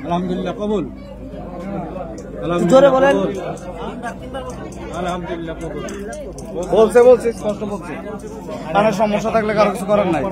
আলহামদুলিল্লাহ কবুল। জোরে বলেন। আলহামদুলিল্লাহ কবুল। বলছে স্পষ্ট বলছে। কারণ সমস্যা থাকলে কারো কিছু করার নাই।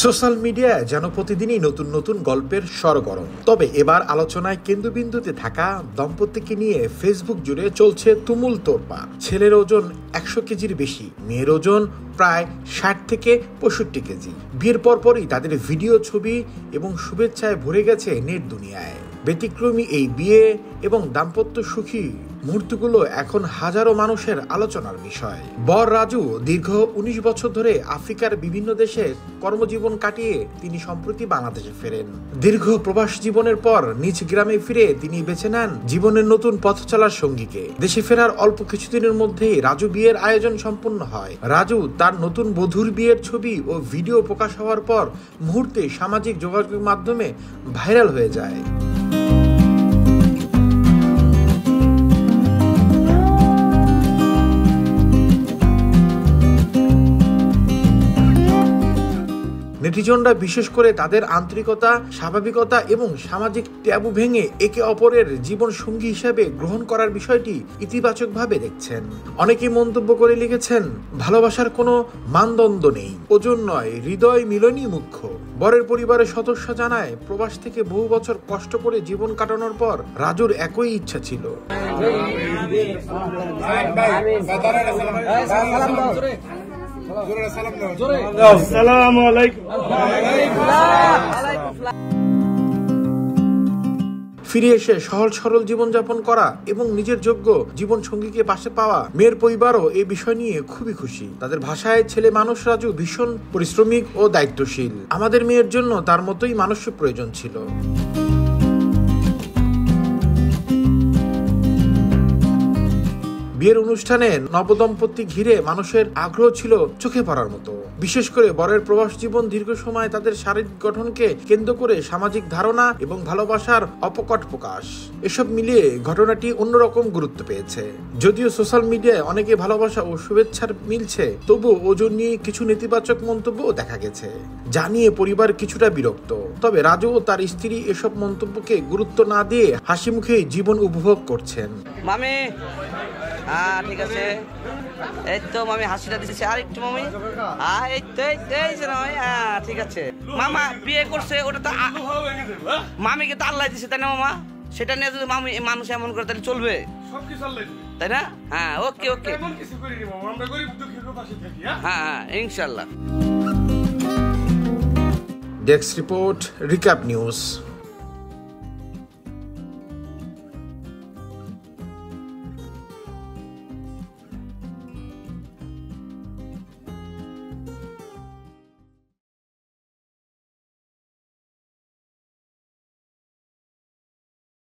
সোশ্যাল মিডিয়ায় যেন প্রতিদিনই নতুন নতুন গল্পের সরগরম। তবে এবার আলোচনায় কেন্দ্রবিন্দুতে থাকা দম্পতিকে নিয়ে ফেসবুক জুড়ে চলছে তুমুল তোড়পাড়। ছেলের ওজন 100 কেজির বেশি, মেয়ের ওজন প্রায় 60 থেকে 65 কেজি। বিয়ের পরপরই তাদের ভিডিও, ছবি এবং শুভেচ্ছায় ভরে গেছে নেট দুনিয়ায়। ব্যতিক্রমী এই বিয়ে এবং দাম্পত্য সুখী মুহূর্তগুলো এখন হাজারো মানুষের আলোচনার বিষয়। বর রাজু দীর্ঘ 19 বছর ধরে আফ্রিকার বিভিন্ন দেশে কর্মজীবন কাটিয়ে তিনি সম্প্রতি বাংলাদেশে ফেরেন। দীর্ঘ প্রবাস জীবনের পর নিজ গ্রামে ফিরে তিনি বেছে নেন জীবনের নতুন পথ চলার সঙ্গীকে। দেশে ফেরার অল্প কিছুদিনের মধ্যেই রাজু বিয়ের আয়োজন সম্পন্ন হয়। রাজু তার নতুন বধূর বিয়ের ছবি ও ভিডিও প্রকাশ হওয়ার পর মুহূর্তে সামাজিক যোগাযোগ মাধ্যমে ভাইরাল হয়ে যায়। নেটিজনরা বিশেষ করে তাদের আন্তরিকতা, স্বাভাবিকতা এবং সামাজিক ট্যাবু ভেঙে একে অপরের জীবন সঙ্গী হিসেবে গ্রহণ করার বিষয়টি ইতিবাচকভাবে দেখছেন। অনেকেই মন্তব্য করে লিখেছেন, ভালোবাসার কোনো মানদণ্ড নেই, ওজন নয়, হৃদয় মিলনই মুখ্য। বরের পরিবারের সদস্য জানায়, প্রবাস থেকে বহু বছর কষ্ট করে জীবন কাটানোর পর রাজুর একই ইচ্ছা ছিল। ফিরে এসে সহজ সরল জীবনযাপন করা এবং নিজের যোগ্য জীবন সঙ্গীকে পাশে পাওয়া। মেয়ের পরিবারও এই বিষয় নিয়ে খুবই খুশি। তাদের ভাষায়, ছেলে মানুষ রাজু ভীষণ পরিশ্রমিক ও দায়িত্বশীল। আমাদের মেয়ের জন্য তার মতোই মানুষের প্রয়োজন ছিল। বিয়ের অনুষ্ঠানে নবদম্পতি ঘিরে মানুষের আগ্রহ ছিল চোখে পড়ার মতো। বিশেষ করে বরের প্রবাস জীবন দীর্ঘ সময় তাদের শারীরিক গঠনকে কেন্দ্র করে সামাজিক ধারণা এবং ভালোবাসার অপকট প্রকাশ, এসব মিলিয়ে ঘটনাটি অন্যরকম গুরুত্ব পেয়েছে। যদিও সোশ্যাল মিডিয়ায় অনেকে ভালোবাসা ও শুভেচ্ছার মিলছে, তবু ওজন নিয়ে কিছু নেতিবাচক মন্তব্যও দেখা গেছে, যা নিয়ে পরিবার কিছুটা বিরক্ত। তবে রাজু ও তার স্ত্রী এসব মন্তব্যকে গুরুত্ব না দিয়ে হাসি মুখে জীবন উপভোগ করছেন। মামি ঠিক আছে, এই তো মামি হাসিটা দিচ্ছে, আর একটু মামি, এই তো ঠিক আছে। মামা বিয়ে করছে, ওটা তো মামিকে তো আল্লাহ দিছে, তাই না মামা? সেটা নিয়ে যদি মামি মানুষ এমন করে তাহলে চলবে, তাই না? হ্যাঁ, ওকে ওকে, হ্যাঁ ইনশাল্লাহ। Desk report, recap news.